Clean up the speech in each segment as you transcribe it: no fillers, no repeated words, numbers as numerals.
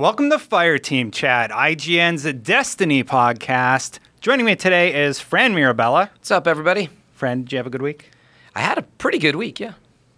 Welcome to Fireteam Chat, IGN's Destiny podcast. Joining me today is Fran Mirabella. What's up, everybody? Fran, did you have a good week? I had a pretty good week, yeah.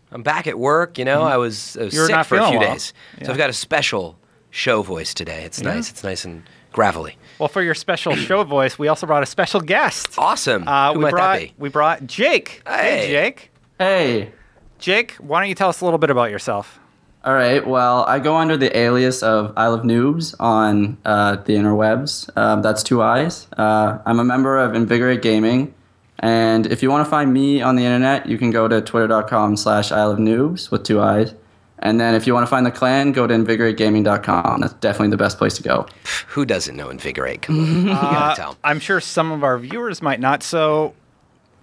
I'm back at work, you know. I was sick for a few days. Yeah. So I've got a special show voice today. It's nice. It's nice and gravelly. Well, for your special show voice, we also brought a special guest. Awesome. Who might that be? We brought Jake. Hey, Jake. Hey. Jake, why don't you tell us a little bit about yourself? All right. Well, I go under the alias of I Love Noobs on the interwebs. That's 2 I's. I'm a member of Invigorate Gaming. And if you want to find me on the internet, you can go to twitter.com/ILoveNoobs with 2 I's. And then if you want to find the clan, go to invigorategaming.com. That's definitely the best place to go. Who doesn't know Invigorate? Come on. You gotta tell 'em. I'm sure some of our viewers might not. So,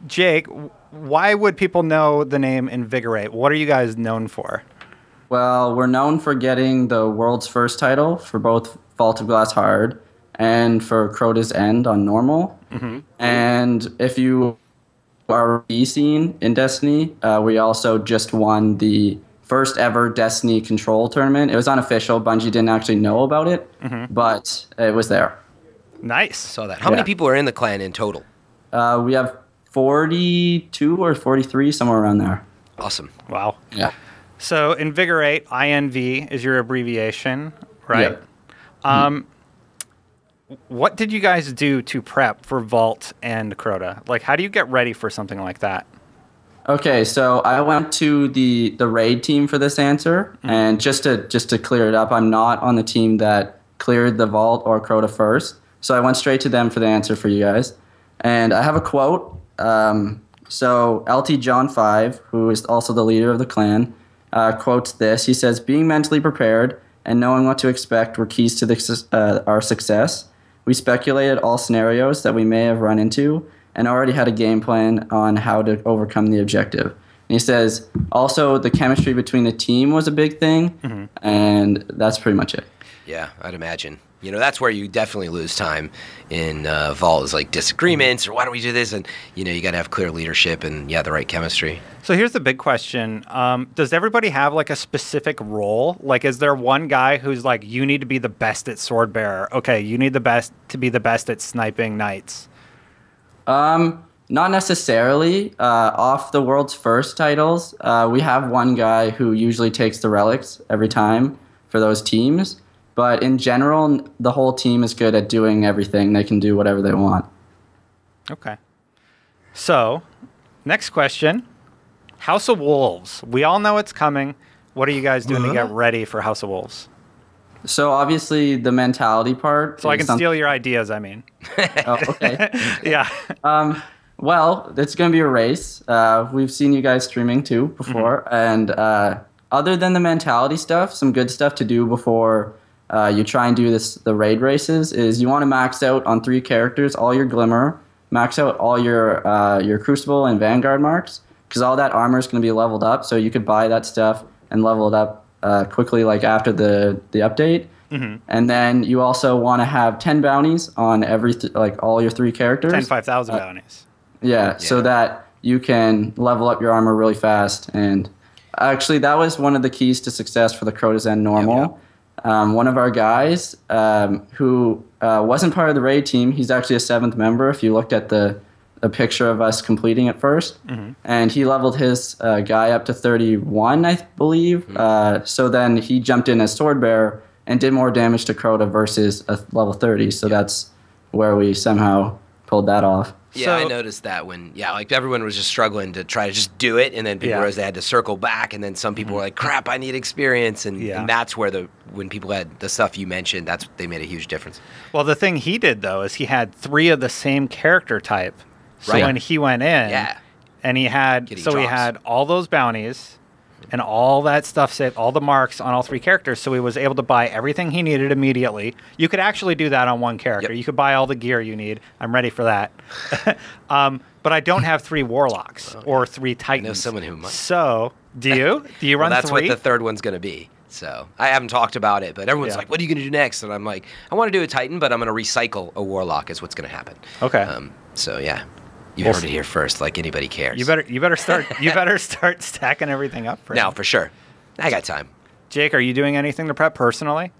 Jake, why would people know the name Invigorate? What are you guys known for? Well, we're known for getting the world's first title for both Vault of Glass Hard and for Crota's End on normal. Mm-hmm. And if you are scene in Destiny, we also just won the first ever Destiny Control tournament. It was unofficial. Bungie didn't actually know about it, but it was there. Nice. Saw that. How many people are in the clan in total? We have 42 or 43, somewhere around there. Awesome. Wow. Yeah. So Invigorate, INV, is your abbreviation, right? Yep. What did you guys do to prep for Vault and Crota? Like, how do you get ready for something like that? Okay, so I went to the raid team for this answer, and just to clear it up, I'm not on the team that cleared the Vault or Crota first, so I went straight to them for the answer for you guys. And I have a quote. So LT John 5, who is also the leader of the clan, quotes this. He says, "Being mentally prepared and knowing what to expect were keys to our success. We speculated all scenarios that we may have run into and already had a game plan on how to overcome the objective." And he says, also, the chemistry between the team was a big thing, and that's pretty much it. Yeah, I'd imagine. You know, that's where you definitely lose time in Vault is like disagreements or why don't we do this? And, you know, you got to have clear leadership and, yeah, the right chemistry. So here's the big question. Does everybody have, like, a specific role? Like, is there one guy who's like, you need to be the best at Swordbearer? Okay, you need to be the best at sniping knights. Not necessarily. Off the world's first titles, we have one guy who usually takes the relics every time for those teams. But in general, the whole team is good at doing everything. They can do whatever they want. Okay. So, next question. House of Wolves. We all know it's coming. What are you guys doing to get ready for House of Wolves? So obviously the mentality part. So I can steal your ideas, I mean. Oh, okay. Yeah. Well, it's going to be a race. We've seen you guys streaming too before. And other than the mentality stuff, some good stuff to do before you try and do the raid races is you want to max out on 3 characters, all your Glimmer, max out all your Crucible and Vanguard marks, because all that armor is going to be leveled up, so you could buy that stuff and level it up quickly, like after the update. And then you also want to have 10 bounties on all your 3 characters. 10 5,000 bounties. Yeah, so that you can level up your armor really fast. And actually, that was one of the keys to success for the Crota's End normal. One of our guys who wasn't part of the raid team, he's actually a 7th member if you looked at a picture of us completing it first. And he leveled his guy up to 31, I believe. So then he jumped in as Swordbearer and did more damage to Crota versus a level 30. So that's where we somehow pulled that off. Yeah, I noticed that when, like everyone was just struggling to try to just do it, and then people realized they had to circle back, and then some people were like, crap, I need experience, and that's where when people had the stuff you mentioned, they made a huge difference. Well, the thing he did, though, is he had 3 of the same character type. So when he went in, and he had all those bounties, and all that stuff saved, all the marks on all 3 characters, so he was able to buy everything he needed immediately. You could actually do that on one character. You could buy all the gear you need. I'm ready for that. But I don't have 3 Warlocks or 3 Titans. I know someone who might. So, do you? Do you run 3? That's what the third one's going to be. So, I haven't talked about it, but everyone's like, what are you going to do next? And I'm like, I want to do a Titan, but I'm going to recycle a Warlock is what's going to happen. Okay. So, yeah. You heard it here first, like anybody cares. You better start stacking everything up for now, for sure. I got time. Jake, are you doing anything to prep personally?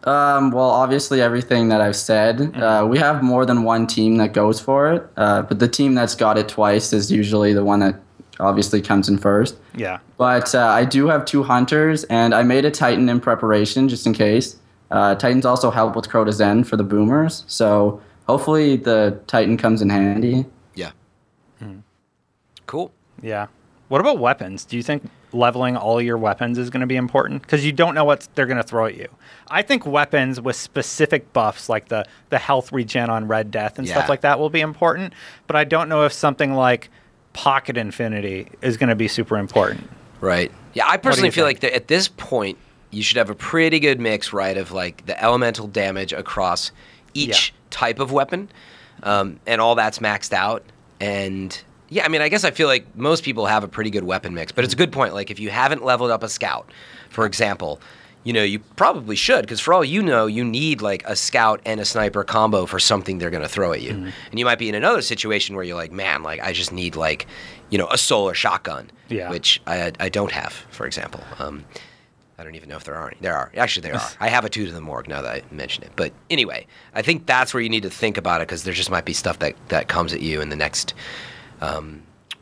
Well, obviously everything that I've said. We have more than one team that goes for it, but the team that's got it twice is usually the one that obviously comes in first. Yeah. But I do have 2 hunters, and I made a Titan in preparation just in case. Titans also help with Crota Zen for the boomers, so hopefully the Titan comes in handy. Yeah. Cool. Yeah. What about weapons? Do you think leveling all your weapons is going to be important? Because you don't know what they're going to throw at you. I think weapons with specific buffs, like the health regen on Red Death and stuff like that, will be important. But I don't know if something like Pocket Infinity is going to be super important. Right. Yeah, I personally feel like at this point, you should have a pretty good mix, right, of like the elemental damage across each type of weapon, and all that's maxed out. And yeah, I mean, I guess I feel like most people have a pretty good weapon mix, but it's a good point. Like if you haven't leveled up a scout, for example, you know, you probably should, because for all you know, you need like a scout and a sniper combo for something they're going to throw at you. And you might be in another situation where you're like, man, like I just need like, you know, a solar shotgun, which I don't have, for example. I don't even know if there are any. There are. Actually, there are. I have a 2 to the morgue now that I mention it. But anyway, I think that's where you need to think about it, because there just might be stuff that comes at you in the next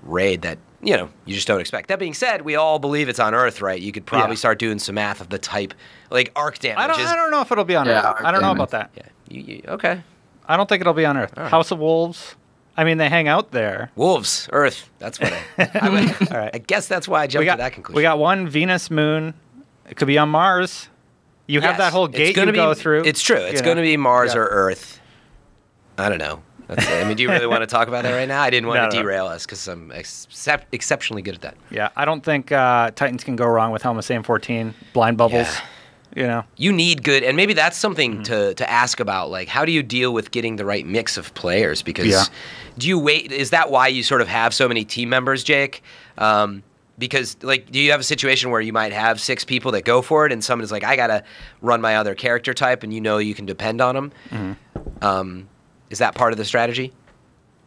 raid that, you know, you just don't expect. That being said, we all believe it's on Earth, right? You could probably start doing some math of the type, like arc damage. I don't know if it'll be on Earth. I don't know about that. Yeah. Okay. I don't think it'll be on Earth. Right. House of Wolves. I mean, they hang out there. Wolves, Earth. That's what all right. I guess that's why I jumped to that conclusion. We got one Venus moon. It could be on Mars. You have that whole gate you go through. It's true. It's going to be Mars or Earth. I don't know. I mean, do you really want to talk about that right now? I didn't want to derail us because I'm exceptionally good at that. Yeah, I don't think Titans can go wrong with Helm Same 14, blind bubbles. Yeah. You know, you need good, and maybe that's something to ask about. Like, how do you deal with getting the right mix of players? Because do you wait? Is that why you sort of have so many team members, Jake? Because, like, do you have a situation where you might have 6 people that go for it, and someone is like, I gotta run my other character type, and you know you can depend on them? Is that part of the strategy?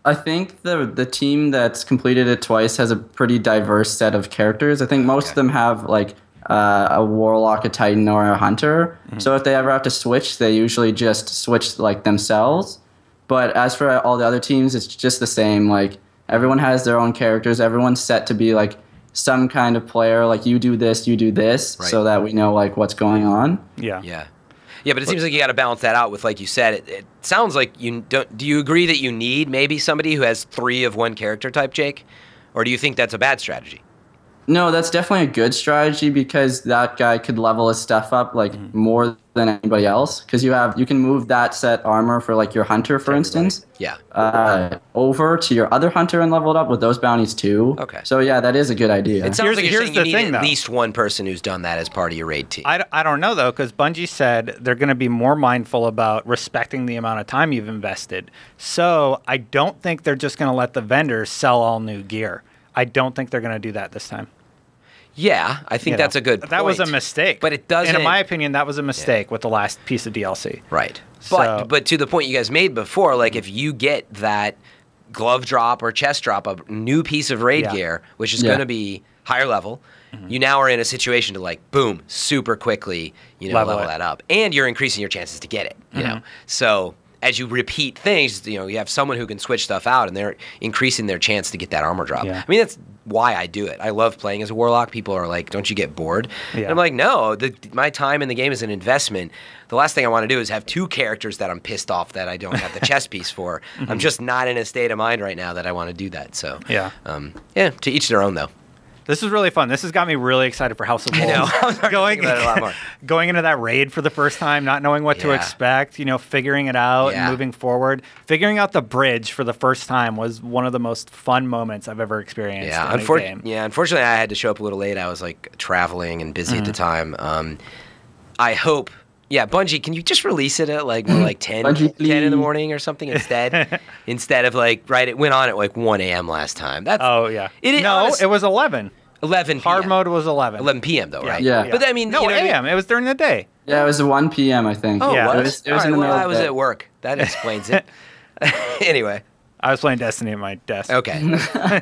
I think the team that's completed it twice has a pretty diverse set of characters. I think most of them have like a warlock, a titan, or a hunter. So if they ever have to switch, they usually just switch like themselves. But as for all the other teams, it's just the same. Like everyone has their own characters. Everyone's set to be like some kind of player. Like you do this, so that we know like what's going on. Yeah, but it seems like you got to balance that out with, like you said, it sounds like you don't. Do you agree that you need maybe somebody who has 3 of one character type, Jake? Or do you think that's a bad strategy? No, that's definitely a good strategy, because that guy could level his stuff up like more than anybody else. Because you can move that set armor for like your hunter, for instance. Over to your other hunter and level it up with those bounties too. Okay. So yeah, that is a good idea. It sounds like you're saying you need at least one person who's done that as part of your raid team. I don't know though, because Bungie said they're going to be more mindful about respecting the amount of time you've invested. So I don't think they're just going to let the vendors sell all new gear. I don't think they're going to do that this time. Yeah, I think that's a good point. That was a mistake. But it doesn't... And in my opinion, that was a mistake with the last piece of DLC. Right. But to the point you guys made before, like if you get that glove drop or chest drop, a new piece of raid gear, which is going to be higher level, you now are in a situation to like, boom, super quickly, level that up. And you're increasing your chances to get it, you know? So... as you repeat things, you have someone who can switch stuff out, and they're increasing their chance to get that armor drop. I mean, that's why I do it. I love playing as a warlock. People are like, don't you get bored? And I'm like, no, my time in the game is an investment. The last thing I want to do is have 2 characters that I'm pissed off that I don't have the chess piece for. I'm just not in a state of mind right now that I want to do that. So, to each their own, though. This is really fun. This has got me really excited for House of Wolves. I know. going about it a lot more. Going into that raid for the first time, not knowing what to expect, figuring it out and moving forward. Figuring out the bridge for the first time was one of the most fun moments I've ever experienced in a game. Unfortunately, I had to show up a little late. I was like traveling and busy at the time. I hope... Yeah, Bungie, can you just release it at like 10 in the morning or something instead? Instead of like, it went on at like 1 a.m. last time. It was 11. 11 p.m. Hard mode was 11. 11 p.m. though, right? Yeah. But I mean, no, a.m. It was during the day. Yeah, it was 1 p.m. I think. Oh, yeah. It was in the middle I was at work. That explains it. Anyway. I was playing Destiny at my desk. Okay.